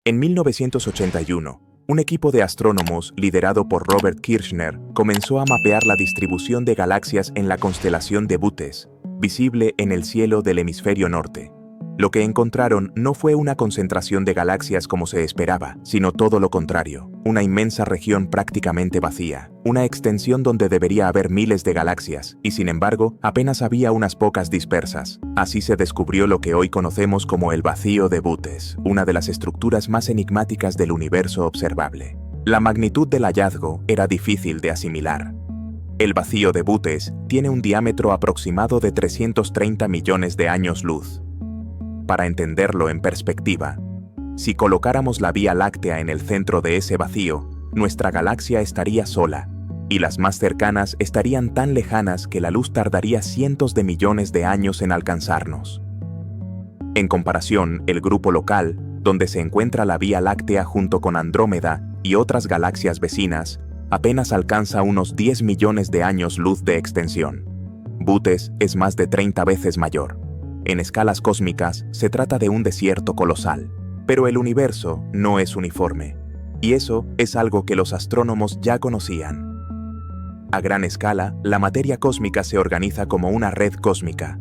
En 1981, un equipo de astrónomos liderado por Robert Kirshner comenzó a mapear la distribución de galaxias en la constelación de Bootes, visible en el cielo del hemisferio norte. Lo que encontraron no fue una concentración de galaxias como se esperaba, sino todo lo contrario, una inmensa región prácticamente vacía, una extensión donde debería haber miles de galaxias, y sin embargo, apenas había unas pocas dispersas. Así se descubrió lo que hoy conocemos como el vacío de Bootes, una de las estructuras más enigmáticas del universo observable. La magnitud del hallazgo era difícil de asimilar. El vacío de Bootes tiene un diámetro aproximado de 330 millones de años luz. Para entenderlo en perspectiva, si colocáramos la Vía Láctea en el centro de ese vacío, nuestra galaxia estaría sola, y las más cercanas estarían tan lejanas que la luz tardaría cientos de millones de años en alcanzarnos. En comparación, el grupo local, donde se encuentra la Vía Láctea junto con Andrómeda y otras galaxias vecinas, apenas alcanza unos 10 millones de años luz de extensión. Bootes es más de 30 veces mayor. En escalas cósmicas, se trata de un desierto colosal. Pero el universo no es uniforme. Y eso es algo que los astrónomos ya conocían. A gran escala, la materia cósmica se organiza como una red cósmica.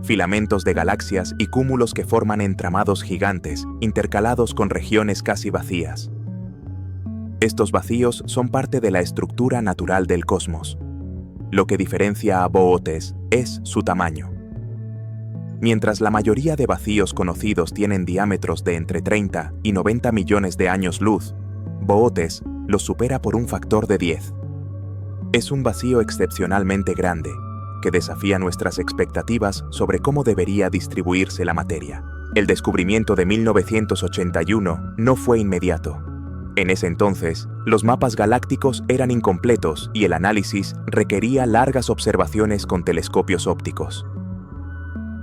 Filamentos de galaxias y cúmulos que forman entramados gigantes, intercalados con regiones casi vacías. Estos vacíos son parte de la estructura natural del cosmos. Lo que diferencia a Bootes es su tamaño. Mientras la mayoría de vacíos conocidos tienen diámetros de entre 30 y 90 millones de años luz, Bootes los supera por un factor de 10. Es un vacío excepcionalmente grande, que desafía nuestras expectativas sobre cómo debería distribuirse la materia. El descubrimiento de 1981 no fue inmediato. En ese entonces, los mapas galácticos eran incompletos y el análisis requería largas observaciones con telescopios ópticos.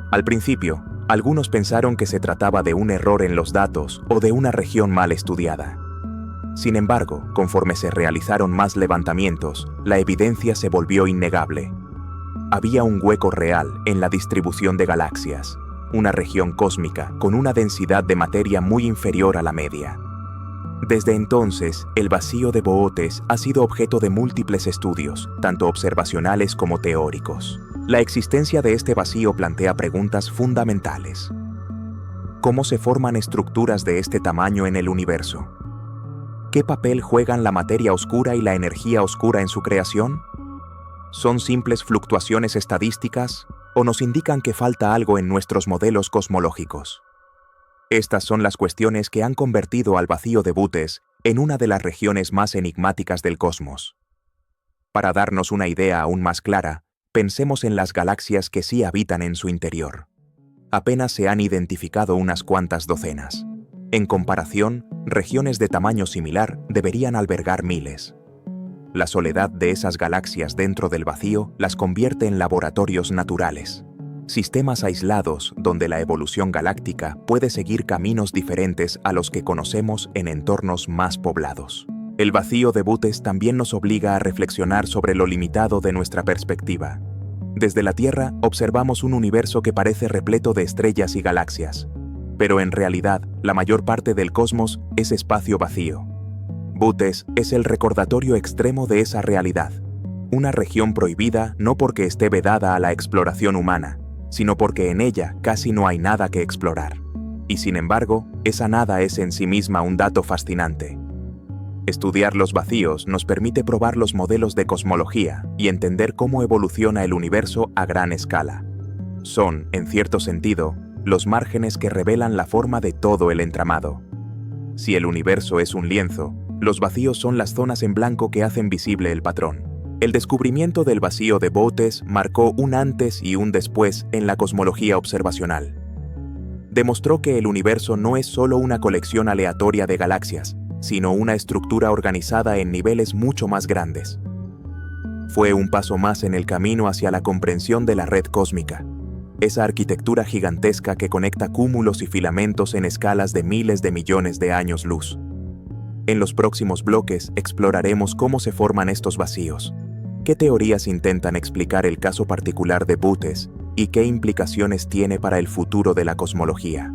Al principio, algunos pensaron que se trataba de un error en los datos o de una región mal estudiada. Sin embargo, conforme se realizaron más levantamientos, la evidencia se volvió innegable. Había un hueco real en la distribución de galaxias, una región cósmica con una densidad de materia muy inferior a la media. Desde entonces, el vacío de Bootes ha sido objeto de múltiples estudios, tanto observacionales como teóricos. La existencia de este vacío plantea preguntas fundamentales. ¿Cómo se forman estructuras de este tamaño en el universo? ¿Qué papel juegan la materia oscura y la energía oscura en su creación? ¿Son simples fluctuaciones estadísticas o nos indican que falta algo en nuestros modelos cosmológicos? Estas son las cuestiones que han convertido al vacío de Bootes en una de las regiones más enigmáticas del cosmos. Para darnos una idea aún más clara, pensemos en las galaxias que sí habitan en su interior. Apenas se han identificado unas cuantas docenas. En comparación, regiones de tamaño similar deberían albergar miles. La soledad de esas galaxias dentro del vacío las convierte en laboratorios naturales. Sistemas aislados donde la evolución galáctica puede seguir caminos diferentes a los que conocemos en entornos más poblados. El vacío de Bootes también nos obliga a reflexionar sobre lo limitado de nuestra perspectiva. Desde la Tierra observamos un universo que parece repleto de estrellas y galaxias, pero en realidad la mayor parte del cosmos es espacio vacío. Bootes es el recordatorio extremo de esa realidad, una región prohibida no porque esté vedada a la exploración humana, sino porque en ella casi no hay nada que explorar. Y sin embargo, esa nada es en sí misma un dato fascinante. Estudiar los vacíos nos permite probar los modelos de cosmología y entender cómo evoluciona el universo a gran escala. Son, en cierto sentido, los márgenes que revelan la forma de todo el entramado. Si el universo es un lienzo, los vacíos son las zonas en blanco que hacen visible el patrón. El descubrimiento del vacío de Bootes marcó un antes y un después en la cosmología observacional. Demostró que el universo no es solo una colección aleatoria de galaxias, sino una estructura organizada en niveles mucho más grandes. Fue un paso más en el camino hacia la comprensión de la red cósmica, esa arquitectura gigantesca que conecta cúmulos y filamentos en escalas de miles de millones de años luz. En los próximos bloques exploraremos cómo se forman estos vacíos, qué teorías intentan explicar el caso particular de Bootes y qué implicaciones tiene para el futuro de la cosmología.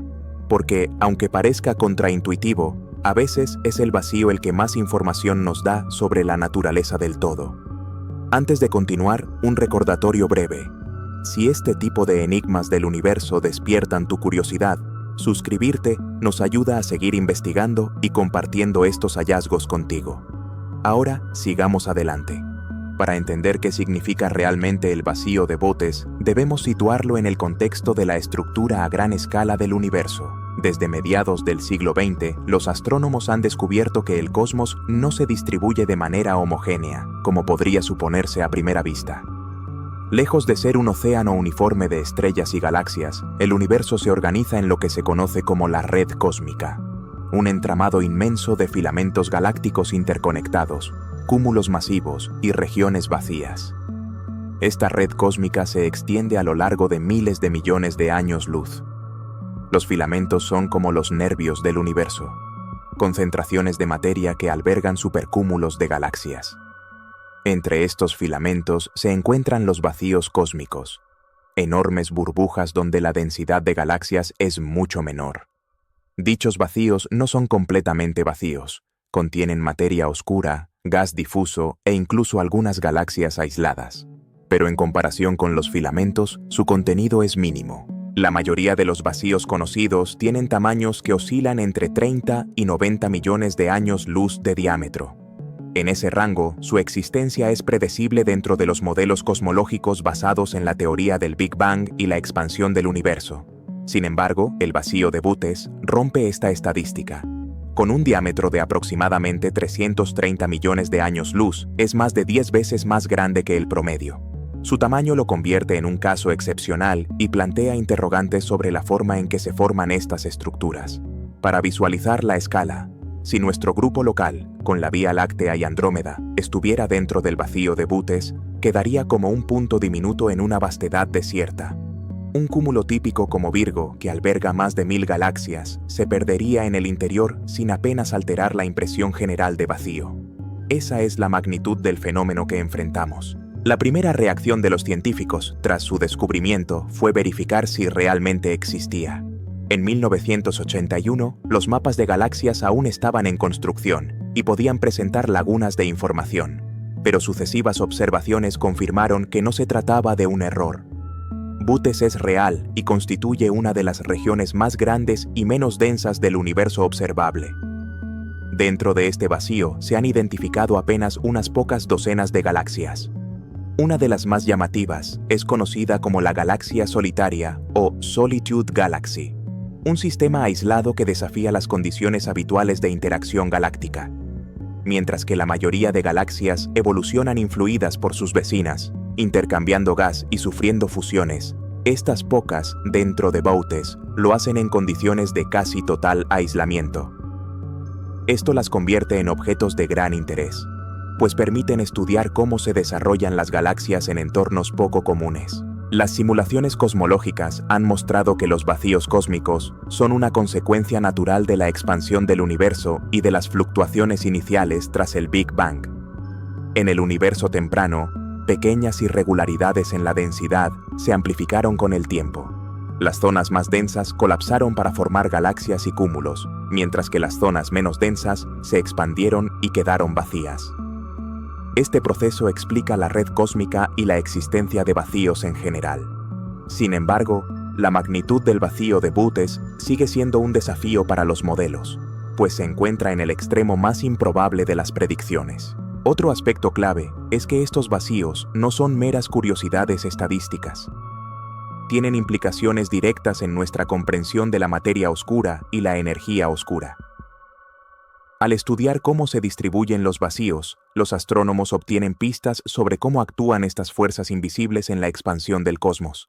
Porque, aunque parezca contraintuitivo, A veces es el vacío el que más información nos da sobre la naturaleza del todo. Antes de continuar, un recordatorio breve. Si este tipo de enigmas del universo despiertan tu curiosidad, suscribirte nos ayuda a seguir investigando y compartiendo estos hallazgos contigo. Ahora, sigamos adelante. Para entender qué significa realmente el vacío de Bootes, debemos situarlo en el contexto de la estructura a gran escala del universo. Desde mediados del siglo XX, los astrónomos han descubierto que el cosmos no se distribuye de manera homogénea, como podría suponerse a primera vista. Lejos de ser un océano uniforme de estrellas y galaxias, el universo se organiza en lo que se conoce como la red cósmica, un entramado inmenso de filamentos galácticos interconectados, cúmulos masivos y regiones vacías. Esta red cósmica se extiende a lo largo de miles de millones de años luz. Los filamentos son como los nervios del universo, concentraciones de materia que albergan supercúmulos de galaxias. Entre estos filamentos se encuentran los vacíos cósmicos, enormes burbujas donde la densidad de galaxias es mucho menor. Dichos vacíos no son completamente vacíos, contienen materia oscura, gas difuso e incluso algunas galaxias aisladas. Pero en comparación con los filamentos, su contenido es mínimo. La mayoría de los vacíos conocidos tienen tamaños que oscilan entre 30 y 90 millones de años luz de diámetro. En ese rango, su existencia es predecible dentro de los modelos cosmológicos basados en la teoría del Big Bang y la expansión del universo. Sin embargo, el vacío de Bootes rompe esta estadística. Con un diámetro de aproximadamente 330 millones de años luz, es más de 10 veces más grande que el promedio. Su tamaño lo convierte en un caso excepcional y plantea interrogantes sobre la forma en que se forman estas estructuras. Para visualizar la escala, si nuestro grupo local, con la Vía Láctea y Andrómeda, estuviera dentro del vacío de Bootes, quedaría como un punto diminuto en una vastedad desierta. Un cúmulo típico como Virgo, que alberga más de 1000 galaxias, se perdería en el interior sin apenas alterar la impresión general de vacío. Esa es la magnitud del fenómeno que enfrentamos. La primera reacción de los científicos, tras su descubrimiento, fue verificar si realmente existía. En 1981, los mapas de galaxias aún estaban en construcción y podían presentar lagunas de información, pero sucesivas observaciones confirmaron que no se trataba de un error. Bootes es real y constituye una de las regiones más grandes y menos densas del universo observable. Dentro de este vacío se han identificado apenas unas pocas docenas de galaxias. Una de las más llamativas es conocida como la galaxia solitaria o Solitude Galaxy, un sistema aislado que desafía las condiciones habituales de interacción galáctica. Mientras que la mayoría de galaxias evolucionan influidas por sus vecinas, intercambiando gas y sufriendo fusiones, estas pocas, dentro de Bootes, lo hacen en condiciones de casi total aislamiento. Esto las convierte en objetos de gran interés, pues permiten estudiar cómo se desarrollan las galaxias en entornos poco comunes. Las simulaciones cosmológicas han mostrado que los vacíos cósmicos son una consecuencia natural de la expansión del universo y de las fluctuaciones iniciales tras el Big Bang. En el universo temprano, pequeñas irregularidades en la densidad se amplificaron con el tiempo. Las zonas más densas colapsaron para formar galaxias y cúmulos, mientras que las zonas menos densas se expandieron y quedaron vacías. Este proceso explica la red cósmica y la existencia de vacíos en general. Sin embargo, la magnitud del vacío de Bootes sigue siendo un desafío para los modelos, pues se encuentra en el extremo más improbable de las predicciones. Otro aspecto clave es que estos vacíos no son meras curiosidades estadísticas. Tienen implicaciones directas en nuestra comprensión de la materia oscura y la energía oscura. Al estudiar cómo se distribuyen los vacíos, los astrónomos obtienen pistas sobre cómo actúan estas fuerzas invisibles en la expansión del cosmos.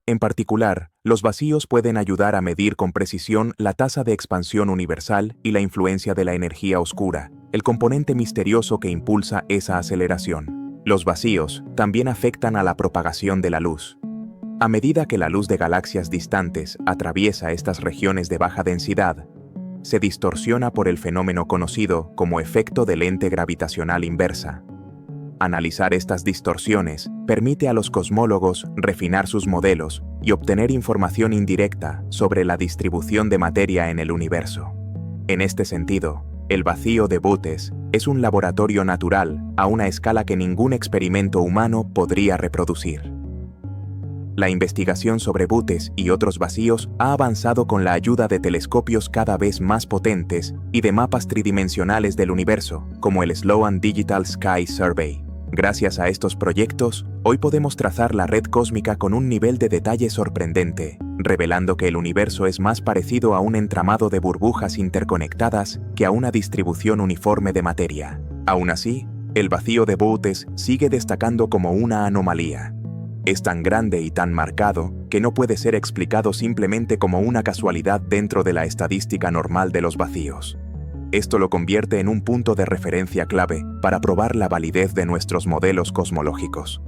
En particular, los vacíos pueden ayudar a medir con precisión la tasa de expansión universal y la influencia de la energía oscura, el componente misterioso que impulsa esa aceleración. Los vacíos también afectan a la propagación de la luz. A medida que la luz de galaxias distantes atraviesa estas regiones de baja densidad, se distorsiona por el fenómeno conocido como efecto de lente gravitacional inversa. Analizar estas distorsiones permite a los cosmólogos refinar sus modelos y obtener información indirecta sobre la distribución de materia en el universo. En este sentido, el vacío de Bootes es un laboratorio natural a una escala que ningún experimento humano podría reproducir. La investigación sobre Bootes y otros vacíos ha avanzado con la ayuda de telescopios cada vez más potentes y de mapas tridimensionales del universo, como el Sloan Digital Sky Survey. Gracias a estos proyectos, hoy podemos trazar la red cósmica con un nivel de detalle sorprendente, revelando que el universo es más parecido a un entramado de burbujas interconectadas que a una distribución uniforme de materia. Aún así, el vacío de Bootes sigue destacando como una anomalía. Es tan grande y tan marcado que no puede ser explicado simplemente como una casualidad dentro de la estadística normal de los vacíos. Esto lo convierte en un punto de referencia clave para probar la validez de nuestros modelos cosmológicos.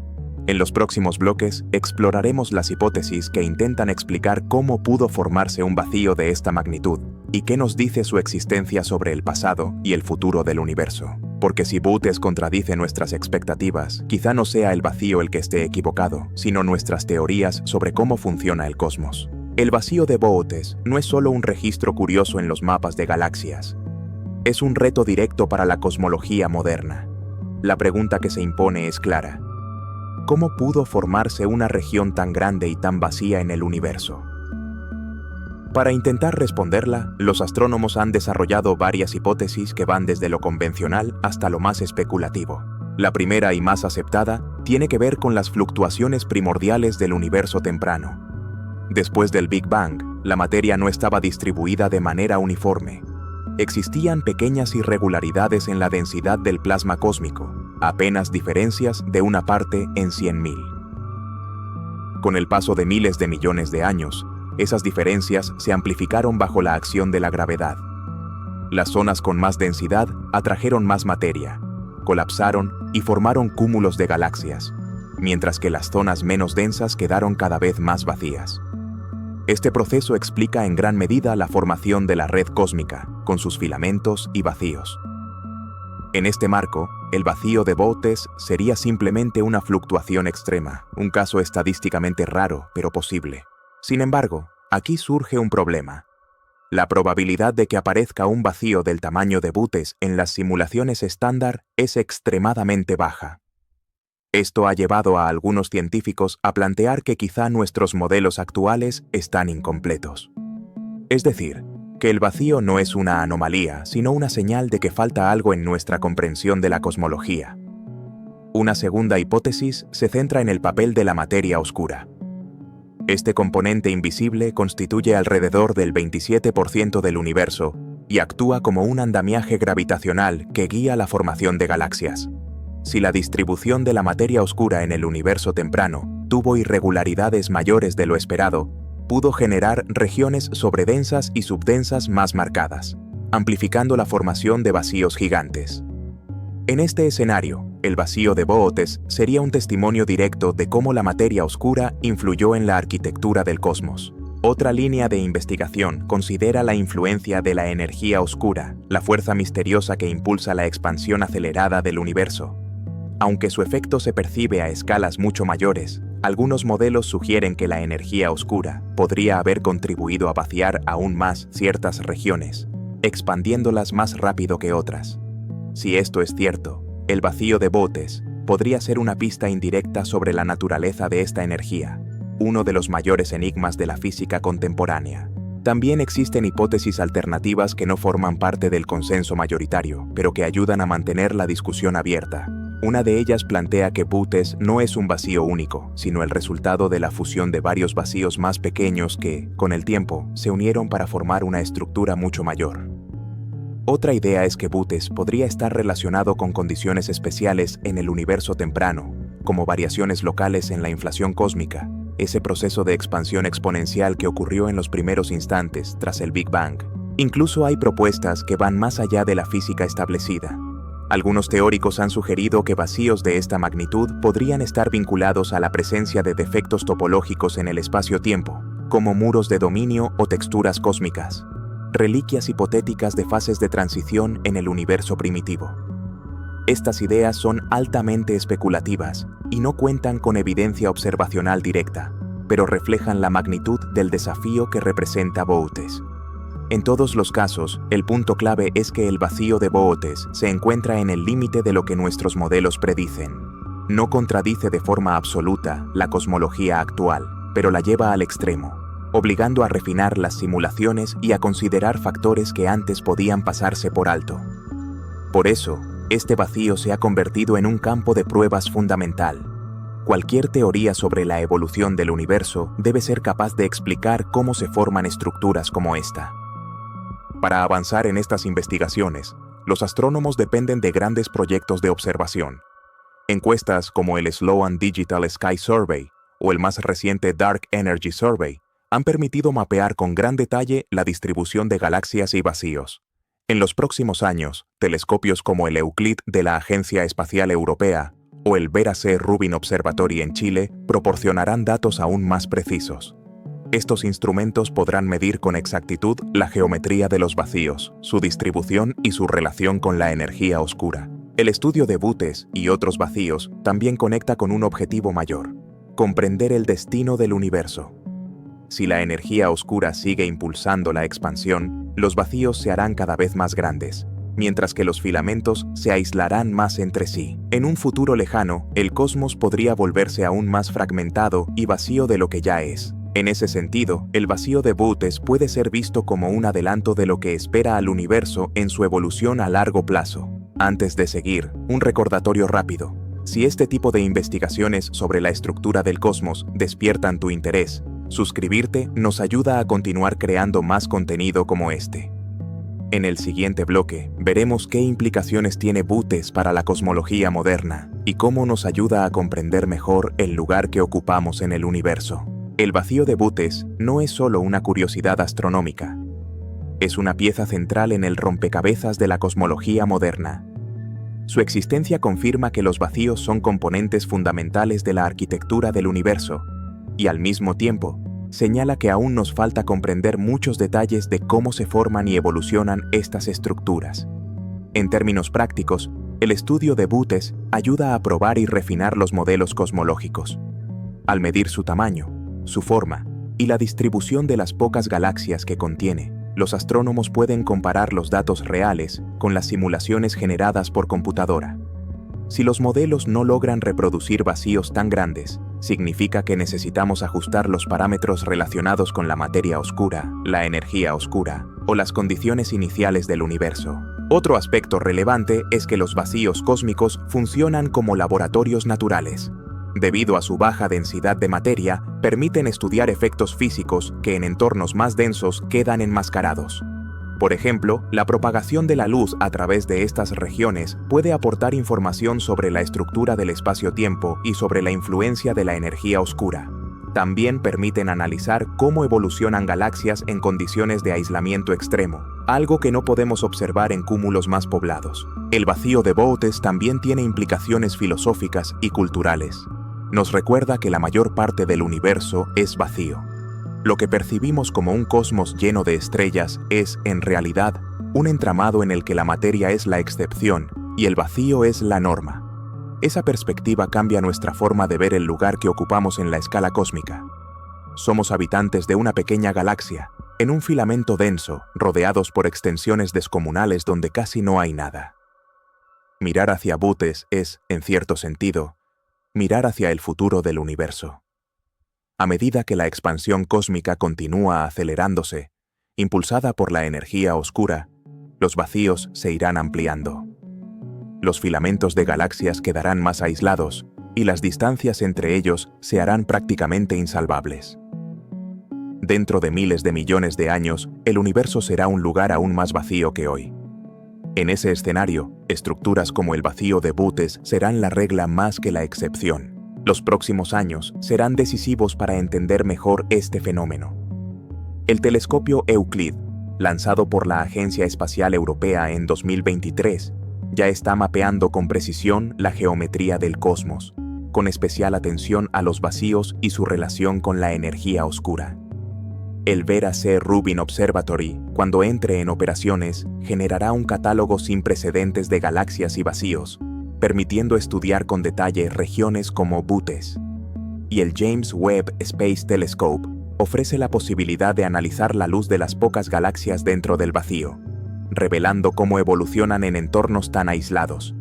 En los próximos bloques exploraremos las hipótesis que intentan explicar cómo pudo formarse un vacío de esta magnitud y qué nos dice su existencia sobre el pasado y el futuro del universo. Porque si Bootes contradice nuestras expectativas, quizá no sea el vacío el que esté equivocado, sino nuestras teorías sobre cómo funciona el cosmos. El vacío de Bootes no es solo un registro curioso en los mapas de galaxias. Es un reto directo para la cosmología moderna. La pregunta que se impone es clara. ¿Cómo pudo formarse una región tan grande y tan vacía en el universo? Para intentar responderla, los astrónomos han desarrollado varias hipótesis que van desde lo convencional hasta lo más especulativo. La primera y más aceptada tiene que ver con las fluctuaciones primordiales del universo temprano. Después del Big Bang, la materia no estaba distribuida de manera uniforme. Existían pequeñas irregularidades en la densidad del plasma cósmico, apenas diferencias de una parte en 100.000. Con el paso de miles de millones de años, esas diferencias se amplificaron bajo la acción de la gravedad. Las zonas con más densidad atrajeron más materia, colapsaron y formaron cúmulos de galaxias, mientras que las zonas menos densas quedaron cada vez más vacías. Este proceso explica en gran medida la formación de la red cósmica, con sus filamentos y vacíos. En este marco, el vacío de Bootes sería simplemente una fluctuación extrema, un caso estadísticamente raro, pero posible. Sin embargo, aquí surge un problema. La probabilidad de que aparezca un vacío del tamaño de Bootes en las simulaciones estándar es extremadamente baja. Esto ha llevado a algunos científicos a plantear que quizá nuestros modelos actuales están incompletos. Es decir, que el vacío no es una anomalía, sino una señal de que falta algo en nuestra comprensión de la cosmología. Una segunda hipótesis se centra en el papel de la materia oscura. Este componente invisible constituye alrededor del 27% del universo y actúa como un andamiaje gravitacional que guía la formación de galaxias. Si la distribución de la materia oscura en el universo temprano tuvo irregularidades mayores de lo esperado, pudo generar regiones sobredensas y subdensas más marcadas, amplificando la formación de vacíos gigantes. En este escenario, el vacío de Bootes sería un testimonio directo de cómo la materia oscura influyó en la arquitectura del cosmos. Otra línea de investigación considera la influencia de la energía oscura, la fuerza misteriosa que impulsa la expansión acelerada del universo. Aunque su efecto se percibe a escalas mucho mayores, algunos modelos sugieren que la energía oscura podría haber contribuido a vaciar aún más ciertas regiones, expandiéndolas más rápido que otras. Si esto es cierto, el vacío de Bootes podría ser una pista indirecta sobre la naturaleza de esta energía, uno de los mayores enigmas de la física contemporánea. También existen hipótesis alternativas que no forman parte del consenso mayoritario, pero que ayudan a mantener la discusión abierta. Una de ellas plantea que Bootes no es un vacío único, sino el resultado de la fusión de varios vacíos más pequeños que, con el tiempo, se unieron para formar una estructura mucho mayor. Otra idea es que Bootes podría estar relacionado con condiciones especiales en el universo temprano, como variaciones locales en la inflación cósmica, ese proceso de expansión exponencial que ocurrió en los primeros instantes tras el Big Bang. Incluso hay propuestas que van más allá de la física establecida. Algunos teóricos han sugerido que vacíos de esta magnitud podrían estar vinculados a la presencia de defectos topológicos en el espacio-tiempo, como muros de dominio o texturas cósmicas, reliquias hipotéticas de fases de transición en el universo primitivo. Estas ideas son altamente especulativas y no cuentan con evidencia observacional directa, pero reflejan la magnitud del desafío que representa Bootes. En todos los casos, el punto clave es que el vacío de Bootes se encuentra en el límite de lo que nuestros modelos predicen. No contradice de forma absoluta la cosmología actual, pero la lleva al extremo, obligando a refinar las simulaciones y a considerar factores que antes podían pasarse por alto. Por eso, este vacío se ha convertido en un campo de pruebas fundamental. Cualquier teoría sobre la evolución del universo debe ser capaz de explicar cómo se forman estructuras como esta. Para avanzar en estas investigaciones, los astrónomos dependen de grandes proyectos de observación. Encuestas como el Sloan Digital Sky Survey o el más reciente Dark Energy Survey han permitido mapear con gran detalle la distribución de galaxias y vacíos. En los próximos años, telescopios como el Euclid de la Agencia Espacial Europea o el Vera C. Rubin Observatory en Chile proporcionarán datos aún más precisos. Estos instrumentos podrán medir con exactitud la geometría de los vacíos, su distribución y su relación con la energía oscura. El estudio de Bootes y otros vacíos también conecta con un objetivo mayor: comprender el destino del universo. Si la energía oscura sigue impulsando la expansión, los vacíos se harán cada vez más grandes, mientras que los filamentos se aislarán más entre sí. En un futuro lejano, el cosmos podría volverse aún más fragmentado y vacío de lo que ya es. En ese sentido, el vacío de Bootes puede ser visto como un adelanto de lo que espera al universo en su evolución a largo plazo. Antes de seguir, un recordatorio rápido. Si este tipo de investigaciones sobre la estructura del cosmos despiertan tu interés, suscribirte nos ayuda a continuar creando más contenido como este. En el siguiente bloque, veremos qué implicaciones tiene Bootes para la cosmología moderna y cómo nos ayuda a comprender mejor el lugar que ocupamos en el universo. El vacío de Bootes no es solo una curiosidad astronómica. Es una pieza central en el rompecabezas de la cosmología moderna. Su existencia confirma que los vacíos son componentes fundamentales de la arquitectura del universo, y al mismo tiempo, señala que aún nos falta comprender muchos detalles de cómo se forman y evolucionan estas estructuras. En términos prácticos, el estudio de Bootes ayuda a probar y refinar los modelos cosmológicos. Al medir su tamaño, su forma y la distribución de las pocas galaxias que contiene, los astrónomos pueden comparar los datos reales con las simulaciones generadas por computadora. Si los modelos no logran reproducir vacíos tan grandes, significa que necesitamos ajustar los parámetros relacionados con la materia oscura, la energía oscura o las condiciones iniciales del universo. Otro aspecto relevante es que los vacíos cósmicos funcionan como laboratorios naturales. Debido a su baja densidad de materia, permiten estudiar efectos físicos que en entornos más densos quedan enmascarados. Por ejemplo, la propagación de la luz a través de estas regiones puede aportar información sobre la estructura del espacio-tiempo y sobre la influencia de la energía oscura. También permiten analizar cómo evolucionan galaxias en condiciones de aislamiento extremo, algo que no podemos observar en cúmulos más poblados. El vacío de Bootes también tiene implicaciones filosóficas y culturales. Nos recuerda que la mayor parte del universo es vacío. Lo que percibimos como un cosmos lleno de estrellas es, en realidad, un entramado en el que la materia es la excepción y el vacío es la norma. Esa perspectiva cambia nuestra forma de ver el lugar que ocupamos en la escala cósmica. Somos habitantes de una pequeña galaxia, en un filamento denso, rodeados por extensiones descomunales donde casi no hay nada. Mirar hacia Bootes es, en cierto sentido, mirar hacia el futuro del universo. A medida que la expansión cósmica continúa acelerándose, impulsada por la energía oscura, los vacíos se irán ampliando. Los filamentos de galaxias quedarán más aislados y las distancias entre ellos se harán prácticamente insalvables. Dentro de miles de millones de años, el universo será un lugar aún más vacío que hoy. En ese escenario, estructuras como el vacío de Bootes serán la regla más que la excepción. Los próximos años serán decisivos para entender mejor este fenómeno. El telescopio Euclid, lanzado por la Agencia Espacial Europea en 2023, ya está mapeando con precisión la geometría del cosmos, con especial atención a los vacíos y su relación con la energía oscura. El Vera C. Rubin Observatory, cuando entre en operaciones, generará un catálogo sin precedentes de galaxias y vacíos, permitiendo estudiar con detalle regiones como Bootes. Y el James Webb Space Telescope, ofrece la posibilidad de analizar la luz de las pocas galaxias dentro del vacío, revelando cómo evolucionan en entornos tan aislados.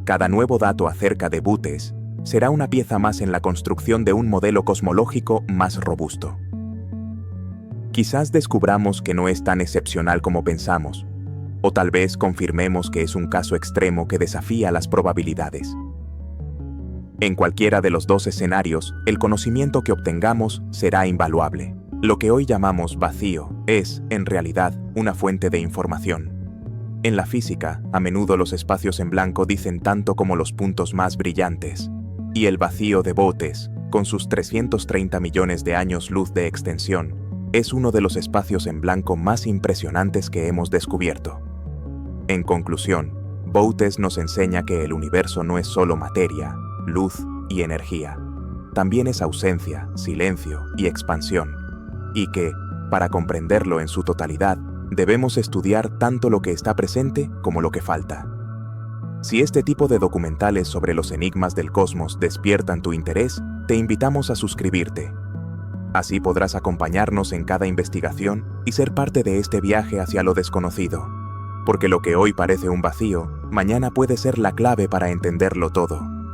Cada nuevo dato acerca de Bootes será una pieza más en la construcción de un modelo cosmológico más robusto. Quizás descubramos que no es tan excepcional como pensamos, o tal vez confirmemos que es un caso extremo que desafía las probabilidades. En cualquiera de los dos escenarios, el conocimiento que obtengamos será invaluable. Lo que hoy llamamos vacío es, en realidad, una fuente de información. En la física, a menudo los espacios en blanco dicen tanto como los puntos más brillantes. Y el vacío de Bootes, con sus 330 millones de años luz de extensión, es uno de los espacios en blanco más impresionantes que hemos descubierto. En conclusión, Bootes nos enseña que el universo no es solo materia, luz y energía. También es ausencia, silencio y expansión. Y que, para comprenderlo en su totalidad, debemos estudiar tanto lo que está presente como lo que falta. Si este tipo de documentales sobre los enigmas del cosmos despiertan tu interés, te invitamos a suscribirte. Así podrás acompañarnos en cada investigación y ser parte de este viaje hacia lo desconocido. Porque lo que hoy parece un vacío, mañana puede ser la clave para entenderlo todo.